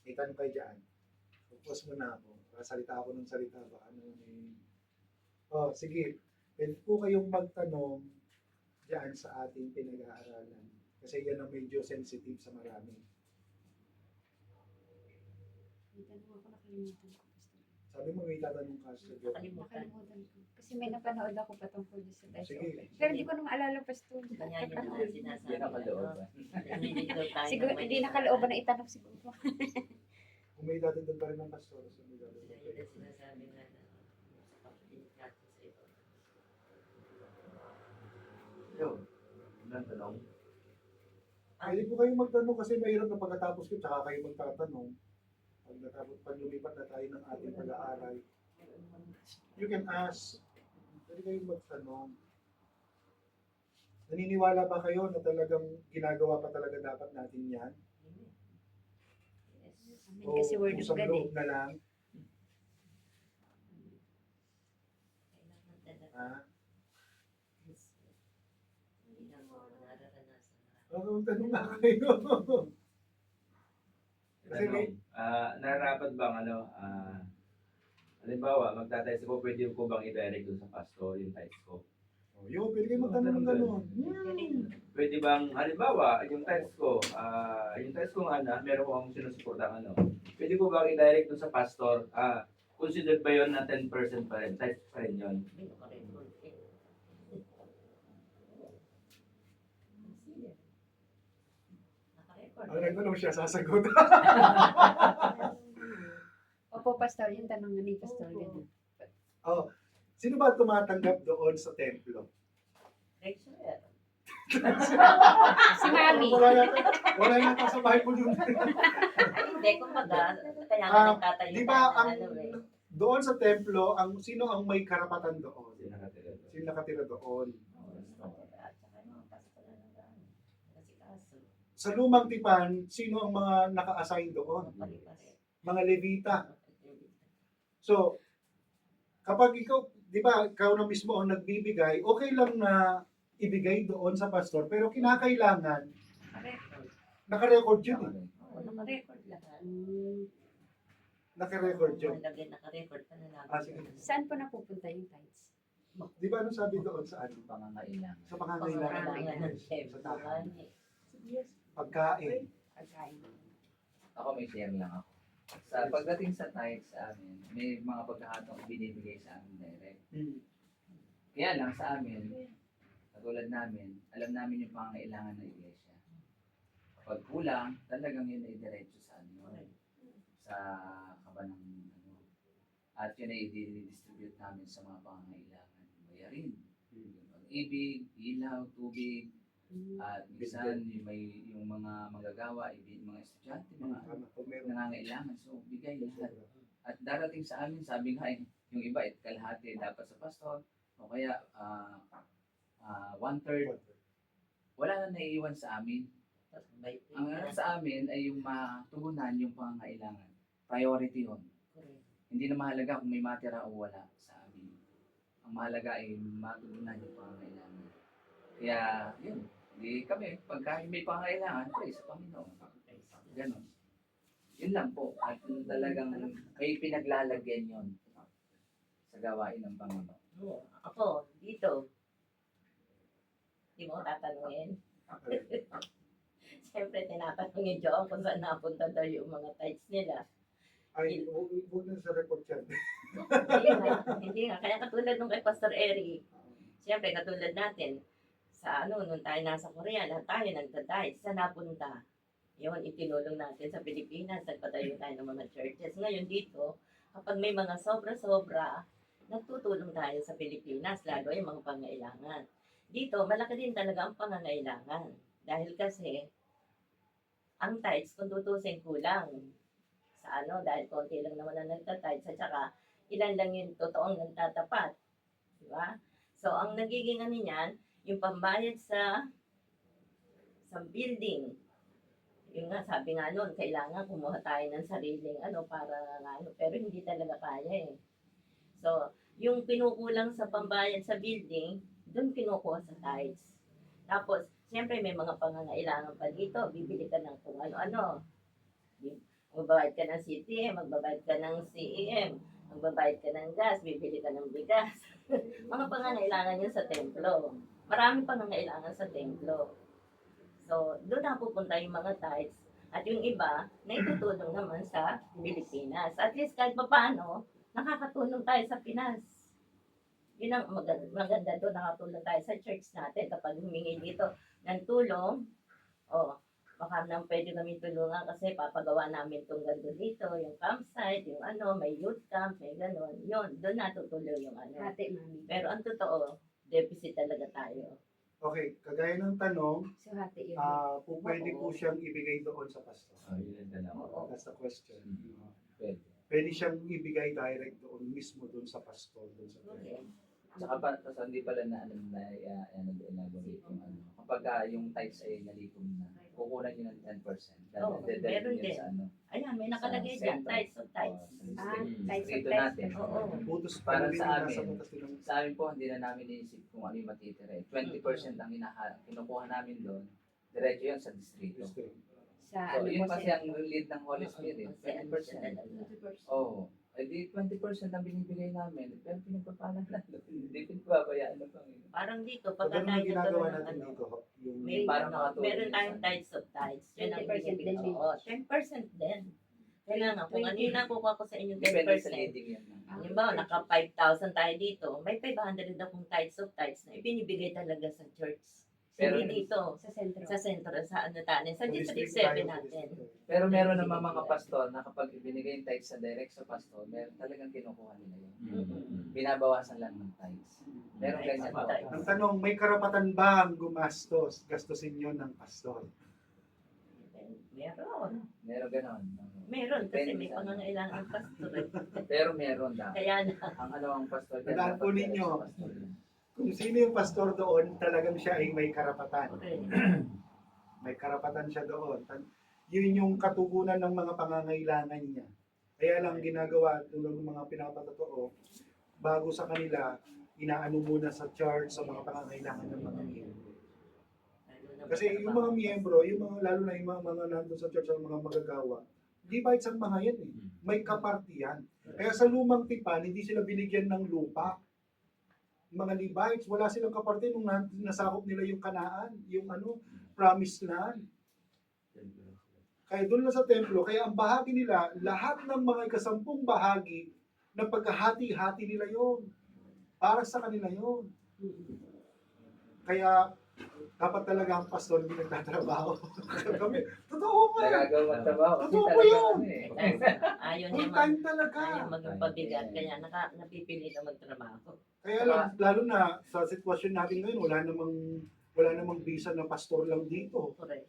May tanong kayo dyan. Pupos mo na ako. Salita ako ng salita. Baka sige. Pwede po kayong magtanong dyan sa ating pinag-aaralan. Kasi yan ang medyo sensitive sa marami. May tanong ako, nakalimutan ko, Pastor. Sabi mo may tatanong ka sa Diyos. Nakalimutan. Nakalimutan ko. Kasi may napanood ako patungkol doon sa test. Sige. Pero hindi ko nung maalala, Pastor. Kanya yun ang Hindi sinasabi. nakaloob. Nandito tayo Siguro, ng may- hindi nakalooban na itanong siguro. Kung may dadagdag pa rin ng pastor, so may dadagdag pa Yun rin. ang sinasabi nga na pagpilit natin sa ito. Yun. Ilang tanong? Pwede po kayong magtanong kasi mahirap na pagkatapos ko, tsaka kayo magtatanong. Pag lumipat na tayo ng ating pag-aaral, you can ask. Pwede kayong magtanong. Naniniwala ba kayo na talagang ginagawa pa talaga dapat natin yan? Amen. Kasi word of kusang God loob na lang? Tanong nga kayo. Kasi may, Nararapat bang halimbawa, magtatights ko, pwede ko bang i-direct dun sa pastor yung tights ko? yun, pwede kayo magtanong ng gano'n. Pwede bang, halimbawa, yung tights ko nga na, meron ko akong sinusuportang pwede ko bang i-direct dun sa pastor? Considered ba yun na 10% pa rin? Tights pa rin yun? Hindi ko record eh. Naka-record. Ang nagtanong siya, sasagot. Opo, pastor, yung tanong nga ni pastor. Ganun. Sino ba tumatanggap doon sa templo? Treasurer. Si Mami. Wala yata sa Bible yun. Ay, hindi, kumbaga, kaya nga nagtatayo Di ba tayo ng ang eh. doon sa templo, sino ang may karapatan doon? Hindi nakatira doon. Sino nakatira doon? At saka yung mga pastor na nasikaso. Sa lumang tipan, sino ang mga naka-assign doon? Pare-pare. Mga Levita. So, kapag ikaw, di ba, ikaw na mismo ang nagbibigay, okay lang na ibigay doon sa pastor, pero kinakailangan, Naka-record. naka-record yun eh. Oo, naka-record lahat. Naka-record yun. Lagyan naka-record pa na lang. Sige. Saan po napupunta yung tithes? Di ba anong sabi doon sa ano? Pangangailangan. Sa pangangailangan Pangangailangan natin. ng chef. Sa tahanan. Yes. Pagkain. Pagkain. Ako may share lang ako. Sa pagdating sa tithes sa amin, may mga pagkakataong binibigay sa amin direct. Kaya lang sa amin, katulad namin, alam namin yung pangangailangan ng iglesia. Kapag kulang, talagang yun ay diretso sa sa kaban ng at yun ay i-distribute namin sa mga pangangailangan. Bayarin. Yung pag-ibig, ilaw, tubig, at minsan yung mga manggagawa, mga estudyante, mga Tama. Kung meron. nangangailangan. So, bigay lahat. At darating sa amin, sabi nga yung iba, kalahati dapat sa pastor, o kaya 1/3, wala na naiiwan sa amin. Ang ano sa amin ay yung matugunan yung pangangailangan. Priority yun. Hindi na mahalaga kung may matira o wala sa amin. Ang mahalaga ay matugunan yung pangangailangan. Kaya, yun. Hindi kami, pagka may pangangailangan, pray sa Panginoon. Ganon. Yun lang po. At talagang may pinaglalagyan yun sa gawain ng Panginoon. Oo, ako, dito. Hindi mo ko tatanungin. Siyempre, tinatanong ni Joan kung saan napunta daw yung mga tights nila. Ay, huwag na sa report yan. Hindi nga. Kaya katulad nung kay Pastor Eric, siyempre, katulad natin, sa nung tayo nasa Korea, lahat tayo nagtatights. Saan napunta? Yun, itinulong natin sa Pilipinas. Nagpatayo tayo ng mga churches. Ngayon dito, kapag may mga sobra-sobra, nagtutulong tayo sa Pilipinas, lalo yung mga pangailangan. Dito, malaki din talaga ang pangangailangan. Dahil kasi, ang tithes, kung tutusin, kulang. Sa dahil konti lang naman ang nagtatights, at saka, ilan lang yung totoong nagtatapat. Diba? So, ang nagiging niyan, yung pambayad sa building. Yung nga, sabi nga nun, kailangan kumuha tayo ng sariling para pero hindi talaga kaya eh. So, yung pinukulang sa pambayad sa building, doon kinukuha sa tithes. Tapos, siyempre may mga pangangailangan pa dito. Bibili ka ng kung ano-ano. Magbabayad ka ng CTM, magbabayad ka ng CEM, magbabayad ka ng gas, bibili ka ng bigas. Mga pangangailangan yun sa templo. Marami pangangailangan sa templo. So, doon na pupunta yung mga tithes. At yung iba, naitutulong naman sa Pilipinas. At least kahit pa paano, nakakatulong tayo sa Pinas. Yun ang maganda doon, nakatulong tayo sa church natin. Kapag humingi dito ng tulong, baka nang pwede kami tulungan kasi papagawa namin itong gando dito, yung campsite, yung may youth camp, may gano'n. Yun, doon natutulong yung Ate, Mami. Pero ang totoo, deficit talaga tayo. Okay, kagaya ng tanong, So, ate yun. pwede po siyang ibigay doon sa pastor. Yun ang dalawa. That's the question. Pwede. Pwede siyang ibigay direct doon, mismo doon sa pastor. Doon sa Okay. Tsaka tapos hindi pala na elaborate yung kapag yung types ay nalikom na, kukunan nyo ng 10%. Oo, meron din. Sa Ayan, may nakalagay sa dyan, center. tights of tights. Tights of Dito tights. natin. Oo. Butos Para pa rin sa yung amin. nasa butas din ng- Sa amin po, hindi na namin iisip kung ano yung matitira. 20% ang kinukuha namin doon Diretso yun sa distrito. Sa So, ano yun po kasi sir? ang lead ng Holy Spirit, 20%. 20%. Oo. Eh di 20% ang binibigay namin, pero pinagpapalan natin. Hindi pinagpabayaan ng Panginoon. Parang dito, So, pag ganun ang tayo ginagawa nagkaroon ng natin ano, dito. Yung may, Parang ano, nakatulong meron yun tayong sa- tides of tides. Yun ang 20% din binibigay. din. Oo, 10% din. Kailangan, kung ano yung nakuha ko sa inyong Depende sa 10%, leading yan. yung ba, naka 5,000 tayo dito, may 500 akong tides of tides na ibinibigay talaga sa church. Pero- Hindi dito, Sa sentro. sa sentro, sa ano tayo, sa District district 7 tayo, natin. Pero meron naman mga pastor na kapag ibinigay yung tithes sa direct sa pastor, meron talagang kinukuha nila yun. Binabawasan lang ng tithes. Meron ganyan. Ang tanong, may karapatan ba ang gastusin yun ng pastor? Meron. Meron ganon. Meron, kasi Depende may sa- pangangailangan ng pastor. eh. Pero meron dapat. Kaya na, Ang ano ang pastor dyan, Tandaan po dapat ninyo. direct sa pastor yun. Kung sino yung pastor doon, talagang siya ay may karapatan. okay. May karapatan siya doon. Yun yung katugunan ng mga pangangailangan niya. Kaya lang ginagawa tulad ng mga pinapatotoo, bago sa kanila, inaano muna sa church sa mga pangangailangan ng mga miyembro. Kasi yung mga miyembro, yung mga, lalo na yung mga nandun sa church, ang mga magagawa, di ba isang mga yan eh. May kapartiyan. Kaya sa lumang tipan, hindi sila binigyan ng lupa. Mga Levites, wala silang kaparte nung nasakop nila yung Kanaan, yung promised land. Kaya doon lang sa templo, kaya ang bahagi nila, lahat ng mga ikasampung bahagi, na pagkahati-hati nila yon. Para sa kanila yon. Kaya, dapat talaga ang pastor hindi nagtatrabaho. Kami, totoo ba? Nagagawa ng trabaho. Kasi Totoo po talaga yun. ano eh. Ayaw niya Full mag, time talaga. ayaw maging pabigat, kaya napipili na magtrabaho. Kaya lang, lalo na sa sitwasyon natin ngayon, wala namang visa na pastor lang dito. Correct.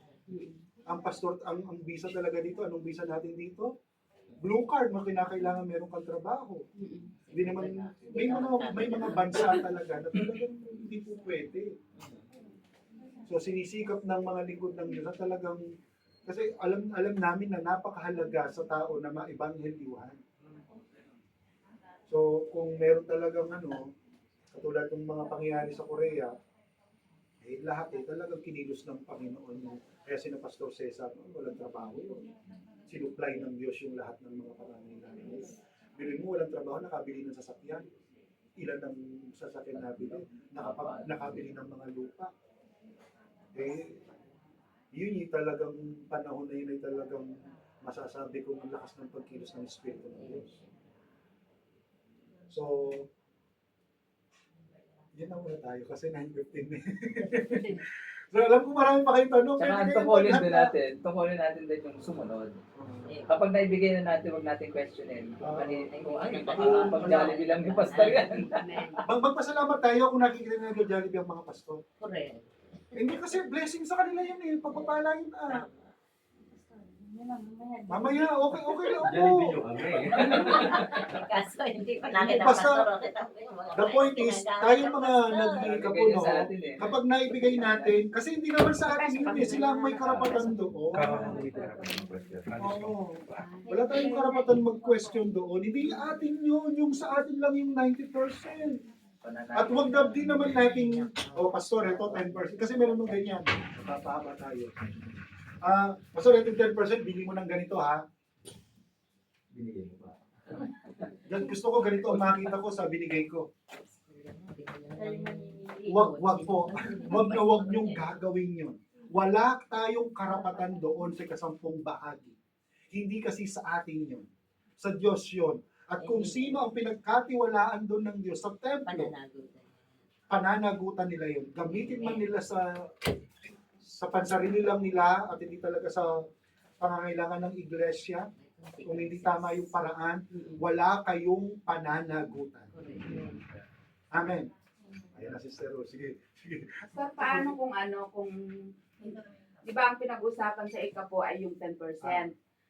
Ang pastor, ang visa talaga dito, anong visa natin dito? Blue card, na kinakailangan meron kang trabaho. Hindi naman, may mga bansa talaga na talagang hindi po pwede. So sinisikap ng mga lingkod ng Diyos na talagang, kasi alam namin na napakahalaga sa tao na maibangheliyuhan. So kung meron talagang katulad ng mga pangyayari sa Korea, lahat talagang kinilos ng Panginoon yung kaya sina Pastor Cesar, walang trabaho yun. Sinupply ng Diyos yung lahat ng mga pangangailangan. Bilhin mo, walang trabaho, nakabili ng sasakyan. Ilan ang sasakyan nabili? Nakabili ng mga lupa. Yun yung talagang panahon na yun ay talagang masasabi kong ang lakas ng pagkilos ng Espiritu ng Diyos. So, yun na muna tayo kasi 9:15 na. So, alam ko marami pa kayong tanong. Tsaka ang kayo tungkulin maghanda. din natin din yung sumunod. Kapag naibigay na natin, huwag natin questionin. Kung ano, baka pag-Jollibee lang ni Pastor yan. Amen. Magpasalamat tayo kung nakikita na nag-Jollibee ang mga pastor. Correct. Hindi kasi blessing sa kanila yun eh. Pagpapala yun ah. Mamaya, okay lang po. Kaso hindi pa nakita Basta, pastor. Kita mo yung mga The point is, tayong mga nagbibigay Ibigay niya po, sa atin eh. kapag naibigay natin, kasi hindi naman sa atin yun eh, sila ang may karapatan doon. Oo. Wala tayong karapatan mag-question doon. Hindi atin yun, yung sa atin lang yung 90%. At huwag na din naman natin, pastor, ito 10%. Kasi meron nung ganyan. Napapahaba tayo. Pastor, ito 10%, bili mo ng ganito ha. Binigay mo ba? Gusto ko ganito ang makita ko sa binigay ko. Wag po. Wag na wag niyong gagawin yun. Wala tayong karapatan doon sa kasampung bahagi. Hindi kasi sa atin yun. Sa Diyos yun. At kung sino ang pinagkatiwalaan doon ng Diyos sa templo, pananagutan nila yun. Gamitin man nila sa pansarili lang nila at hindi talaga sa pangangailangan ng iglesia. Kung hindi tama yung paraan, wala kayong pananagutan. Amen. Ayan na, Sister Rose. Sige. Sir, paano kung di ba ang pinag-usapan sa ikapo ay yung 10%?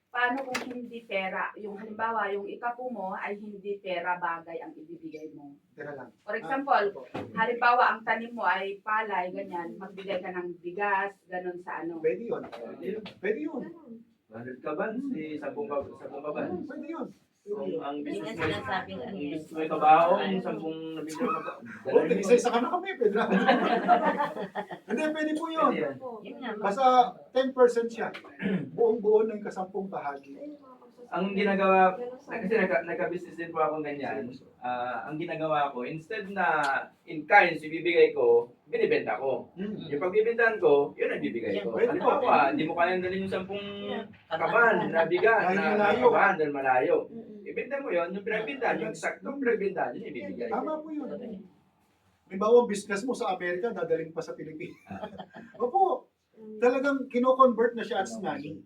Paano kung hindi pera, yung halimbawa, yung ikapo mo ay hindi pera bagay ang ibibigay mo? Teka lang. For example, halimbawa, ang tanim mo ay palay, ganyan, magbigay ka ng bigas, ganun sa ano. Pwede yun. Pwede yun. 100 ka ba? Si sa bumbaban. Pwede yun. Kung ang Hindi nga business mo, sinasabing ano ang yan. business mo ay kabaong, 10 nabigyan mo ka. O, isa-isa ka na kami, pwede na. Hindi, pwede po yun. Pwede yan. Opo. Yun nga. Basta 10% siya. Buong-buo ng kasampung bahagi. Ayun, mga kapatid. Ang ginagawa, Ganun sana. kasi nagka-business din po akong ganyan. Ang ginagawa ko, instead na in kinds ibibigay ko, binibenta ko. Yung pagbibintahan ko, yun ang bibigay ko. Pwede po. Halimbawa, hindi mo kayang dalhin yung 10 kaban na bigat Dahil na malayo. kaban dahil malayo. Mm-mm. Ibenta mo yun, yung pinagbintahan, yung saktong pinagbintahan, yun ibibigay. Tama po yun. Halimbawa, ang business mo sa Amerika, dadaling pa sa Pilipinas. Opo, Mm. talagang kino-convert na siya as money. Yes.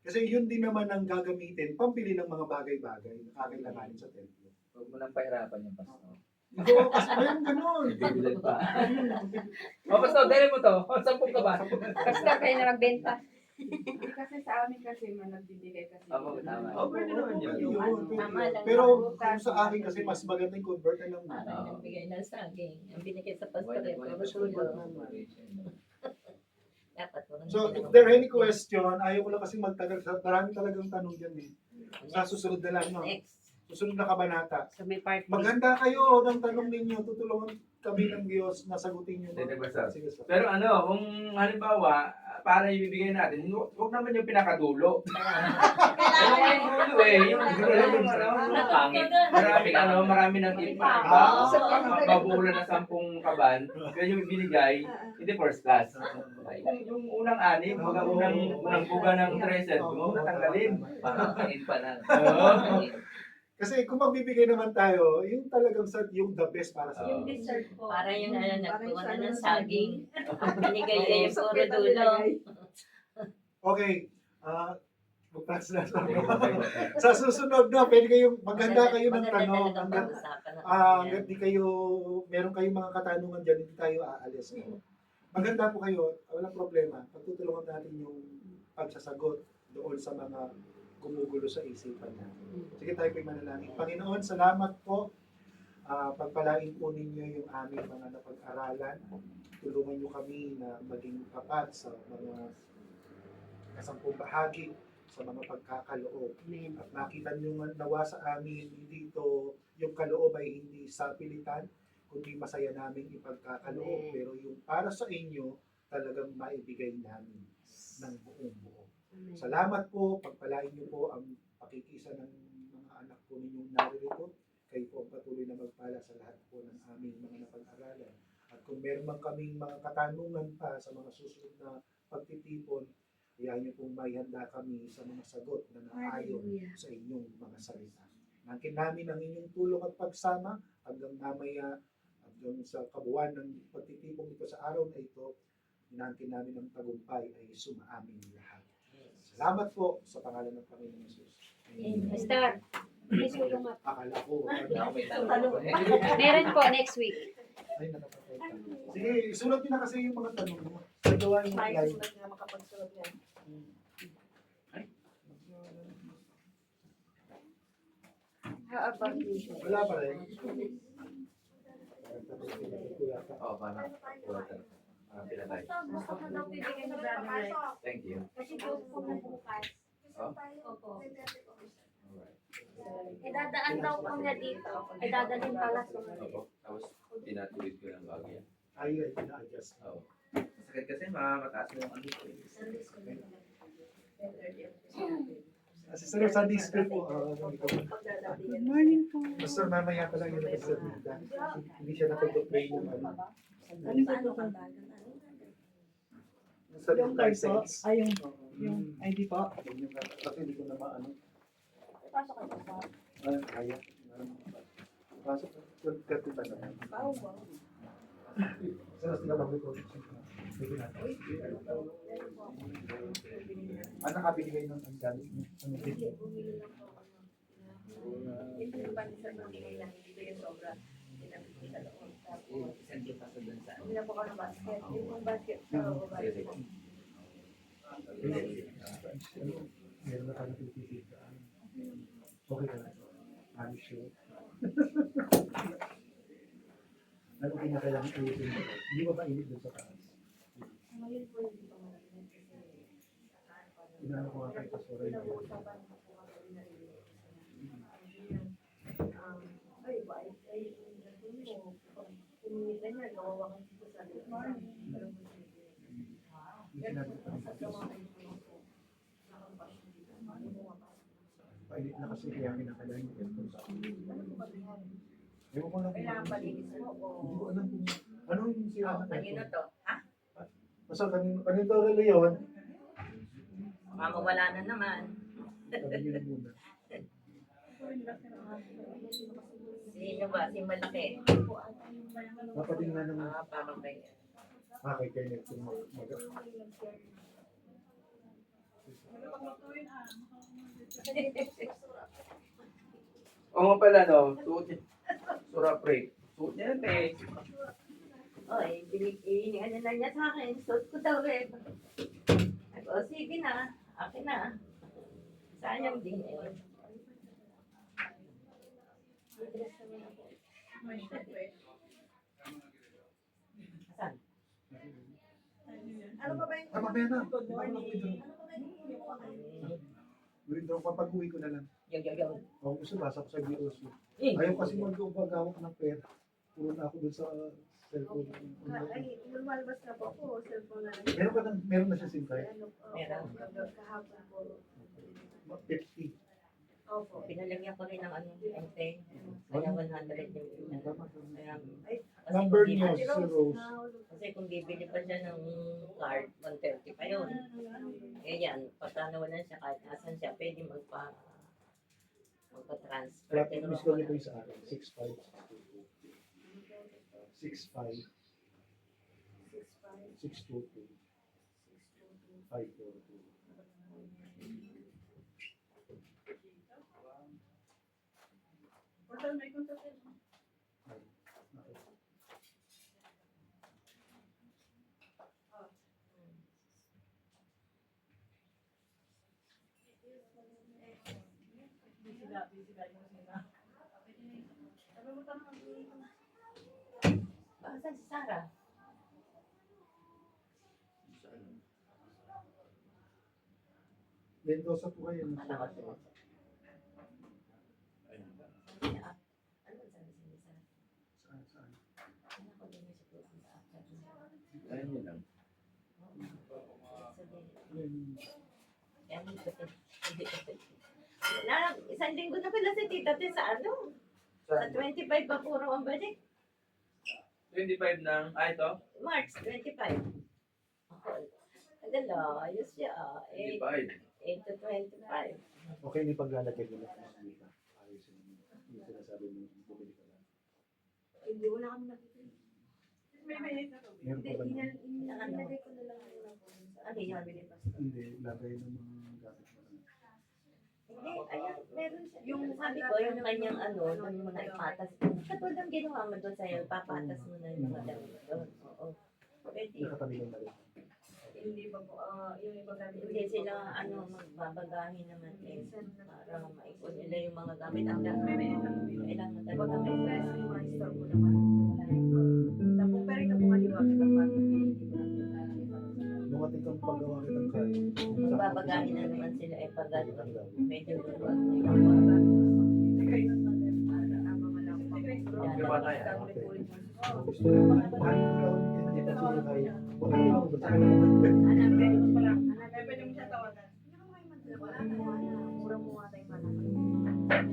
Kasi yun din naman ang gagamitin, pambili ng mga bagay-bagay na kakailanganin sa templo. Huwag mo lang pahirapan yung pastor. Oo, kasi mayroon ganun. Bibilad pa. O, pastor, dali mo to. 10 ka ba? Pastor, kayo na magbenta. Hindi kasi sa amin kasi nagbibigay kasi. Oo, tama. Oo, pwede naman yun. yun, pwede Tama yun. lang. Pero kung sa akin kasi mas magandang convert na ng money. Parang nagbigay ng saging. Ang binigay sa pastor Buhay ay na buhay puro pa tulo. siya. Dapat mo So, if there are any question, ayaw ko lang kasi magtagal. Marami talagang tanong dyan eh. Sa susunod na lang, no? Next. Susunod na kabanata. So may part Maghanda kayo ng tanong ninyo. Tutulungan kami ng Diyos na sagutin nyo. Hindi, basta. Sige, sir. Pero ano, kung halimbawa, para ibibigay natin, huwag naman yung pinakadulo. Ano nga yung dulo eh, yung pangit. Marami ng iba. Babulan na 10 kaban, kaya yung binigay, hindi first class. Yung unang anim, mga unang buga ng treasure, mo natanggalin. Parang kain pa lang. Kasi kung magbibigay naman tayo, yung talagang yung the best para sa Yung dessert po. Para yung Parang nagkuha na sana ng ng saging. Ang binigay ay yung Sa puro pita dulo. nilagay. Okay. Mag-pass na lang. Sa susunod na, pwede kayong maghanda kayo ng tanong. Hanggang hanggang di kayo, meron kayong mga katanungan dyan, hindi tayo aalis. Maghanda po kayo, walang problema. Pagtutulungan natin yung pagsasagot doon sa mga gumugulo sa isipan natin. Sige tayo po'y manalangin. Panginoon, salamat po. Pagpalain po ninyo yung aming mga napag-aralan. Tulungan nyo kami na maging tapat sa mga kasampung bahagi, sa mga pagkakaloob. At nakita nyo nawa sa amin, hindi ito, yung kaloob ay hindi sa pilitan, kundi masaya namin ipagkakaloob. Pero yung para sa inyo, talagang maibigay namin ng buong buo. Salamat po, pagpalain niyo po ang pakikisa ng mga anak po ninyong naririto. Kayo po ang patuloy na magpala sa lahat po ng aming mga napag-aralan. At kung meron man kaming mga katanungan pa sa mga susunod na pagtitipon, iyan niyo pong may handa kami sa mga sagot na naayon sa inyong mga salita. Nangkin namin ang inyong tulong at pagsama hanggang mamaya hanggang sa kabuuan ng pagtitipon ito sa araw na ito. Nangkin namin ang tagumpay ay sumaamin lahat. Salamat po sa pangalan ng Panginoon Jesus. Pastor, may sulong nga. Akala ko. May tanong. Meron po next week. Ay, nakapatay ka. Sige, isulat niyo na kasi yung mga tanong mo. Nagawa yung May live. sulat nga makapagsulat yan. How about you? Wala pa rin. Oo, para. Pinatay. Gusto ko daw bibigyan ni Brother Rex. Thank you. Kasi gusto ko na bukas. Oh? Opo. Alright. Idadaan daw po niya dito. Idadalhin pala sa Opo. Tapos, tinatuwid ko ng bago yan. Ay, pina-adjust. Oo. Masakit kasi, mataas na yung ano ko eh. Kasi sir, Sunday school po. Good morning po. Pastor, mamaya pa lang yung nagsasalita. Hindi siya napag-pray ng ano. Ano ba ito? Yung license. Ay, yung Yung ID po. Kasi hindi ko na maano. Pasok ka pa. Kaya. Pasok. Kati pa naman. Wow, wow. Sir, sila mag-record. Ano ka binigay ng ang gamit mo? Ano Hindi, bumili lang po ako. Hindi ko pa nisa bumili lang. Hindi ko yung sobra. Pinabili ko sa loob. Tapos, Send ko pa sa dun sa bumili po ako ng basket. Yung pong basket sa Sige, sige. Meron na kami pipili. Okay ka lang. I'm sure. Ano kinakailangan ulitin? Hindi ba ba init doon sa taas? ngayon po hindi pa malalim kasi Inaano ko nga kay Pastor Ray. pinag-uusapan ko po kami na rin. Painit na kasi kaya kinakailangan yung aircon sa akin. Ewan ko lang. Kailangan palinis mo o... Hindi ko alam kung ano yung sira ng Kanino aircon. to? Ha? Basta kanito rin yun. Baka mawala na naman. Sabi nyo na muna. Sino ba? Si malaki. Napating nga naman. Parang kayo. Kay Kenneth yung Oo nga pala, no? Suot niya. Sura pre. Suot niya yan eh. Oy, ano na niya sa akin. Suot ko daw rin. O, sige na. Akin na. Sayang din eh. Saan? Ano pa ba yung... mamaya na. Di ba ako nag-withdraw? Withdraw kapag uwi ko na lang. Yung. Ako gusto basa ko sa videos. Eh, Ayaw kasi mag-gawak ng pera. Puro na ako dun sa cellphone. Ay, lumalabas na po ako. Cellphone na lang. Meron na siya SIM card? Meron. Kahapon po. 50. Opo. pinalagyan ko rin ng ano, ente. Kaya 100 yung pinag. Kaya, kasi Number kung niyo, bibili- si Rose. Kasi kung bibili pa siya ng card, 130 pa yun. Eh yan, pagka nawalan siya kahit nasan siya, pwede magpa-transfer. Kaya miss ko nito yung sa akin. 6'5". 6'5". 6'2". 5'4". Saan si Sarah? Mendoza po kayo. Ano ko siya? Ano sabi si Sarah? Saan? Ano ko din siya po ang after. Ayun yun lang. Isang linggo na pala si Tita Tess sa ano? Sa 25 pa puro ang balik. 25 ng, ito? March 25. Adala, ayos siya. 8 25. to 25. Okay, may paglalagay nila sa mga dito. Ayusin mo. Yung sinasabi mo, bumili ka lang. Hindi wala kami nakikita. Meron pa ba naman? Inilagay ko na lang muna po. Ano yan? Hindi, lagay ng mga gamit mo. Hindi, ayan, meron siya. Yung sabi ko, yung kanyang ano, yung mga ipatas. Katulad ng ginawa mo doon sa'yo, papatas mo na yung mga damit doon. Oo. Pwede. Nakatabi lang na rin. Hindi ba po, yung iba gamit. Hindi sila, ano, magbabagahin naman eh. Para maipon nila yung mga gamit. Ang kailangan talaga may stress. Master ko naman. Tapos, pero ito po nga liwa kita pa. Nung ating kang paggawa kitang kaya. Magbabagahin na naman sila eh pag ano, medyo luruan na yung Okay ba tayo? Gusto mo, mahal ko lang. Hindi pa siya kaya. Huwag mo lang. Basta ka lang.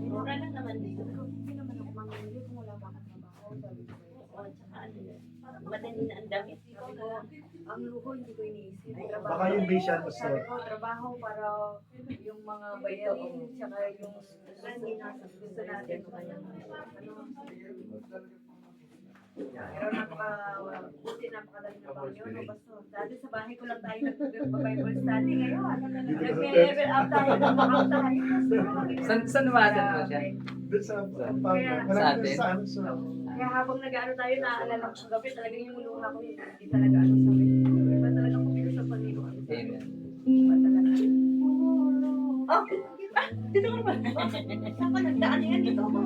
mura lang naman dito. Hindi naman ako mamili kung wala pa akong trabaho. Sabi ko, O, tsaka ano, madali na ang damit. sabi ko, ang luho hindi ko iniisip. Baka yung Vision Pastor. Sabi ko, trabaho para yung mga bayarin, tsaka yung gusto natin. Pero buti napakadali na taon yun, Pastor. Dati sa bahay ko lang tayo nag-Bible study. Ngayon, nag-level up tayo, nag-up tayo. Saan naman po siya? Doon sa Sa atin? Kaya habang nag-ano tayo, naaalala ko sa gabi, talagang yung luha ko, hindi talaga ano sa akin. Iba talaga pumilos sa Panginoon. Amen. Iba talaga. Oh! Dito ka ba? Saan ka nagdaan yan dito ako?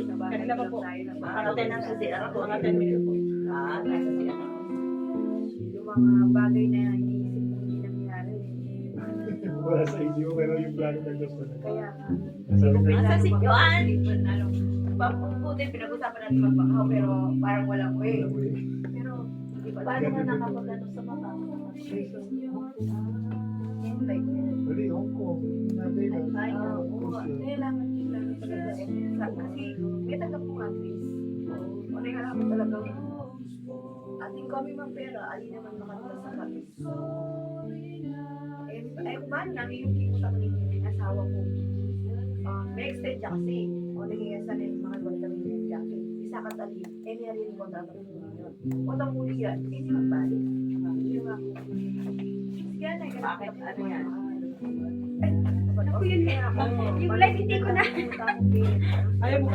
Sa bahay lang tayo. Makakatay ng CR ako. Mga 10 minutes po. Nasa CR ako. Yung mga bagay na iniisip ko hindi nangyari. Wala sa inyo, pero yung plano ng Diyos na. Kaya Nasa si Joan. Buti pinag-usapan natin magpakaw pero parang walang way. Pero hindi pa Paano ka nakapagano sa baka? talagang ating kami mang pera, alin naman makatula sa kapis. Eh, kumaan lang, yung kimutang ng asawa ko. May extend niya kasi. O, nangyayasa na yung mga luwan kami ng jacket. Isa ka talib, eh, niyarin ko dapat yung yun. O, tamuli yan, hindi magbalik. Hindi nga ako. Sige, na, Bakit? Ano yan? Naku, yun nga ako. Yung live, hindi ko na. Ayaw mo.